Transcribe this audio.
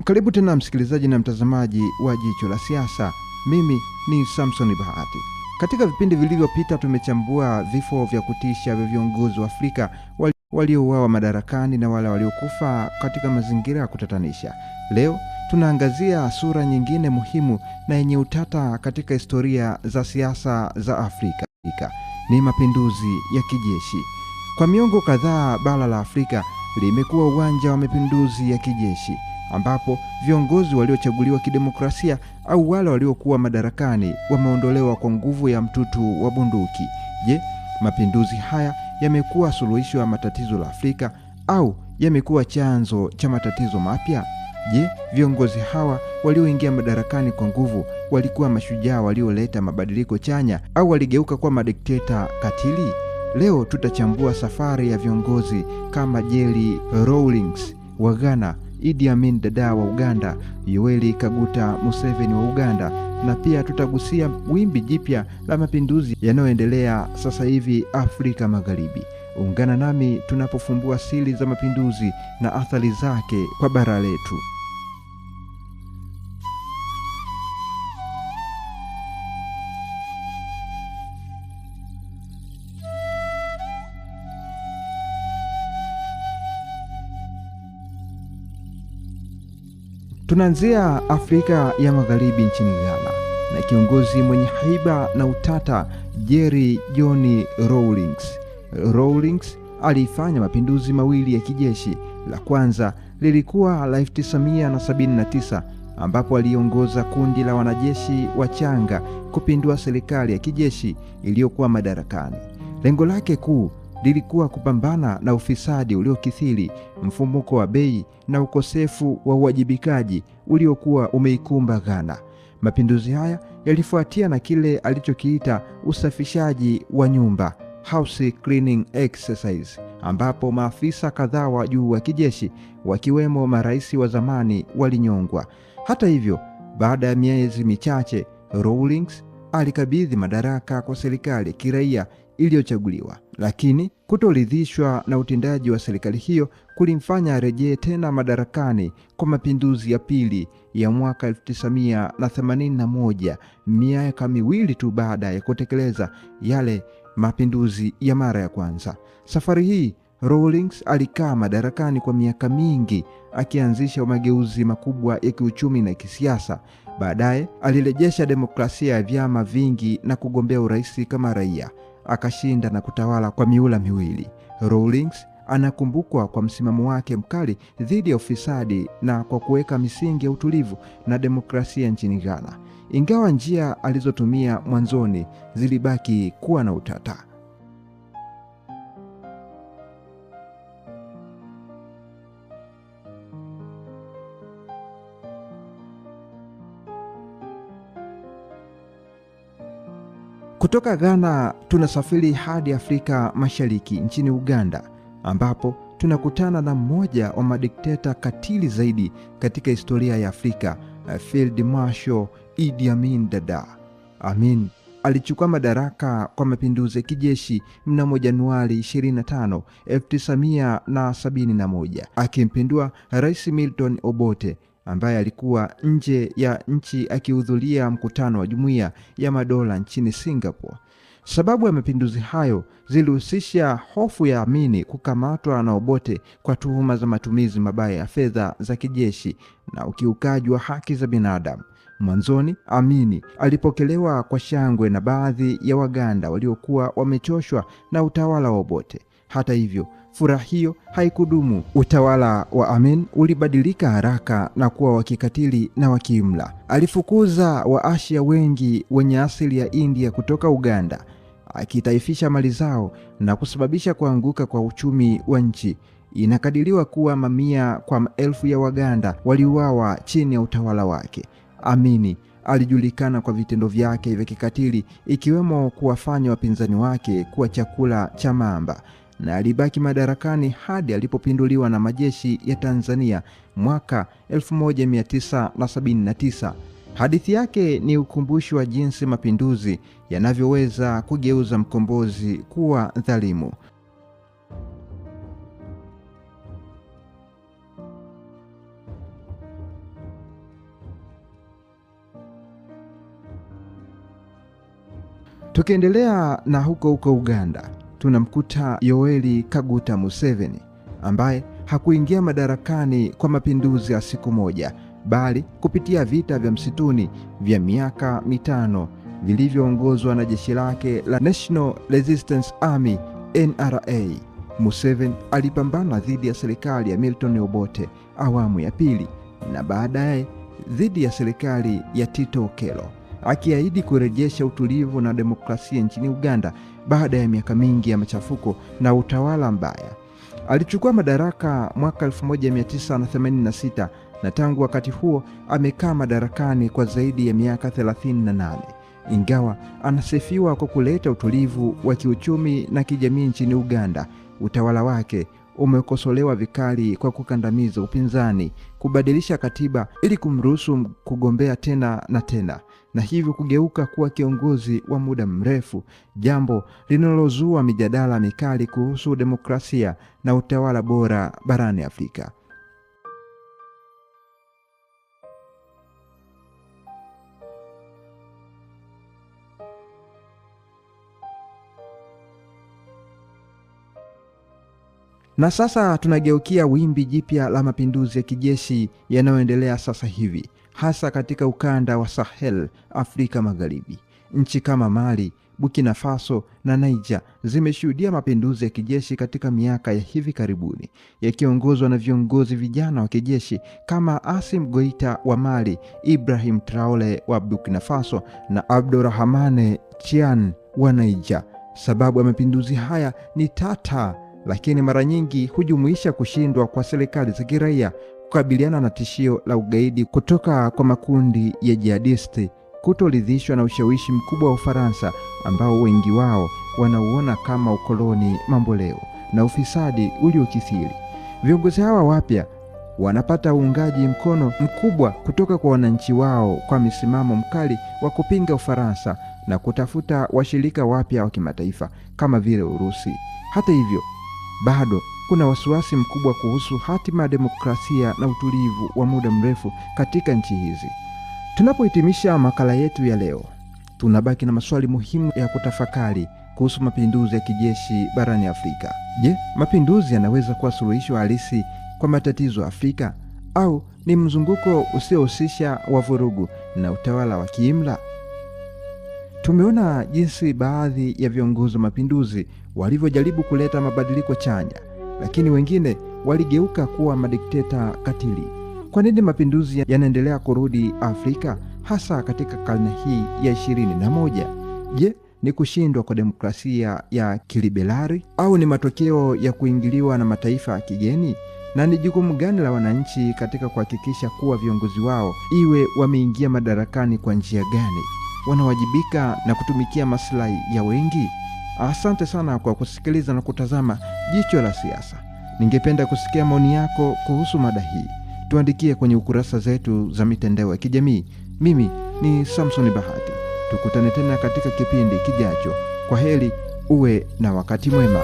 Karibu tena msikilizaji na mtazamaji wa Jicho la Siasa. Mimi ni Samson Bahati. Katika vipindi vilivyopita tumechambua vifo vya kutisha vya viongozi wa Afrika waliouawa madarakani na wale waliokufa katika mazingira ya kutatanisha. Leo tunaangazia sura nyingine muhimu na yenye utata katika historia za siasa za Afrika. Ni mapinduzi ya kijeshi. Kwa miongo kadhaa bara la Afrika limekuwa uwanja wa mapinduzi ya kijeshi, ambapo viongozi waliochaguliwa kidemokrasia au wale waliokuwa madarakani wameondolewa kwa nguvu ya mtutu wa bunduki. Je, mapinduzi haya yamekuwa suluhisho ya matatizo la Afrika au yamekuwa chanzo cha matatizo mapya? Je, viongozi hawa walioingia madarakani kwa nguvu walikuwa mashujaa walioleta mabadiliko chanya au waligeuka kuwa madikteta katili? Leo tutachambua safari ya viongozi kama Jerry Rawlings wa Ghana, Idi Amin Dada wa Uganda, Yoweri Kaguta Museveni wa Uganda, na pia tutagusia wimbi jipya la mapinduzi yanayoendelea sasa hivi Afrika Magharibi. Ungana nami tunapofumbua siri za mapinduzi na athari zake kwa bara letu. Tunaanzia Afrika ya Magharibi nchini Ghana na kiongozi mwenye haiba na utata, Jerry John Rawlings. Rawlings alifanya mapinduzi mawili ya kijeshi. La kwanza lilikuwa la 1979 ambapo aliongoza kundi la wanajeshi wachanga kupindua serikali ya kijeshi iliyokuwa madarakani. Lengo lake kuu lilikuwa kupambana na ufisadi uliokithiri, mfumuko wa bei na ukosefu wa uwajibikaji uliokuwa umeikumba Ghana. Mapinduzi haya yalifuatia na kile alichokiita usafishaji wa nyumba, house cleaning exercise, ambapo maafisa kadhaa wa juu wa kijeshi wakiwemo marais wa zamani walinyongwa. Hata hivyo, baada ya miezi michache, Rawlings alikabidhi madaraka kwa serikali ya kiraia iliyochaguliwa, lakini kutoridhishwa na utendaji wa serikali hiyo kulimfanya arejee tena madarakani kwa mapinduzi ya pili ya mwaka 1981, miaka miwili tu baada ya kutekeleza yale mapinduzi ya mara ya kwanza. Safari hii Rawlings alikaa madarakani kwa miaka mingi, akianzisha mageuzi makubwa ya kiuchumi na kisiasa. Baadaye alirejesha demokrasia ya vyama vingi na kugombea urais kama raia, akashinda na kutawala kwa miula miwili. Rawlings anakumbukwa kwa msimamo wake mkali dhidi ya ufisadi na kwa kuweka misingi ya utulivu na demokrasia nchini Ghana, ingawa njia alizotumia mwanzoni zilibaki kuwa na utata. Kutoka Ghana tunasafiri hadi Afrika Mashariki nchini Uganda, ambapo tunakutana na mmoja wa madikteta katili zaidi katika historia ya Afrika, Field Marshal Idi Amin Dada. Amin alichukua madaraka kwa mapinduzi ya kijeshi mnamo Januari 25, 1971, akimpindua Rais Milton Obote ambaye alikuwa nje ya nchi akihudhuria mkutano wa Jumuiya ya Madola nchini Singapore. Sababu ya mapinduzi hayo zilihusisha hofu ya Amin kukamatwa na Obote kwa tuhuma za matumizi mabaya ya fedha za kijeshi na ukiukaji wa haki za binadamu. Mwanzoni, Amin alipokelewa kwa shangwe na baadhi ya Waganda waliokuwa wamechoshwa na utawala wa Obote. Hata hivyo, furaha hiyo haikudumu. Utawala wa Amin ulibadilika haraka na kuwa wakikatili na wakiimla. Alifukuza Waasia wengi wenye asili ya India kutoka Uganda, akitaifisha mali zao na kusababisha kuanguka kwa uchumi wa nchi. Inakadiriwa kuwa mamia kwa maelfu ya Waganda waliuawa chini ya utawala wake. Amin alijulikana kwa vitendo vyake vya kikatili, ikiwemo kuwafanya wapinzani wake kuwa chakula cha mamba, na alibaki madarakani hadi alipopinduliwa na majeshi ya Tanzania mwaka 1979. Hadithi yake ni ukumbusho wa jinsi mapinduzi yanavyoweza kugeuza mkombozi kuwa dhalimu. Tukiendelea na huko Uganda, tunamkuta Yoweri Kaguta Museveni ambaye hakuingia madarakani kwa mapinduzi ya siku moja, bali kupitia vita vya msituni vya miaka 5 vilivyoongozwa na jeshi lake la National Resistance Army NRA. Museveni alipambana dhidi ya serikali ya Milton Obote awamu ya pili na baadaye dhidi ya serikali ya Tito Okello, akiahidi kurejesha utulivu na demokrasia nchini Uganda baada ya miaka mingi ya machafuko na utawala mbaya. Alichukua madaraka mwaka 1986 na tangu wakati huo amekaa madarakani kwa zaidi ya miaka 38. Ingawa anasifiwa kwa kuleta utulivu wa kiuchumi na kijamii nchini Uganda, utawala wake umekosolewa vikali kwa kukandamiza upinzani, kubadilisha katiba ili kumruhusu kugombea tena na tena, na hivyo kugeuka kuwa kiongozi wa muda mrefu, jambo linalozua mijadala mikali kuhusu demokrasia na utawala bora barani Afrika. Na sasa tunageukia wimbi jipya la mapinduzi ya kijeshi yanayoendelea sasa hivi, hasa katika ukanda wa Sahel, Afrika Magharibi. Nchi kama Mali, Burkina Faso na Niger zimeshuhudia mapinduzi ya kijeshi katika miaka ya hivi karibuni, yakiongozwa na viongozi vijana wa kijeshi kama Assimi Goita wa Mali, Ibrahim Traore wa Burkina Faso na Abdourahmane Tiani wa Niger. Sababu ya mapinduzi haya ni tata, lakini mara nyingi hujumuisha kushindwa kwa serikali za kiraia kukabiliana na tishio la ugaidi kutoka kwa makundi ya jihadisti, kutoridhishwa na ushawishi mkubwa wa Ufaransa ambao wengi wao wanauona kama ukoloni mamboleo, na ufisadi uliokithiri. Viongozi hawa wapya wanapata uungaji mkono mkubwa kutoka kwa wananchi wao kwa misimamo mkali wa kupinga Ufaransa na kutafuta washirika wapya wa kimataifa kama vile Urusi. Hata hivyo, bado kuna wasiwasi mkubwa kuhusu hatima ya demokrasia na utulivu wa muda mrefu katika nchi hizi. Tunapohitimisha makala yetu ya leo, tunabaki na maswali muhimu ya kutafakari kuhusu mapinduzi ya kijeshi barani Afrika. Je, mapinduzi yanaweza kuwa suluhisho halisi kwa matatizo ya Afrika, au ni mzunguko usiohusisha wa vurugu na utawala wa kiimla? Tumeona jinsi baadhi ya viongozi wa mapinduzi walivyojaribu kuleta mabadiliko chanya, lakini wengine waligeuka kuwa madikteta katili. Kwa nini mapinduzi yanaendelea kurudi Afrika, hasa katika karne hii ya 21? Je, ni kushindwa kwa demokrasia ya kiliberali, au ni matokeo ya kuingiliwa na mataifa ya kigeni? Na ni jukumu gani la wananchi katika kuhakikisha kuwa viongozi wao, iwe wameingia madarakani kwa njia gani, wanawajibika na kutumikia maslahi ya wengi? Asante sana kwa kusikiliza na kutazama Jicho la Siasa. Ningependa kusikia maoni yako kuhusu mada hii. Tuandikie kwenye ukurasa zetu za mitandao ya kijamii. Mimi ni Samson Bahati. Tukutane tena katika kipindi kijacho. Kwa heri, uwe na wakati mwema.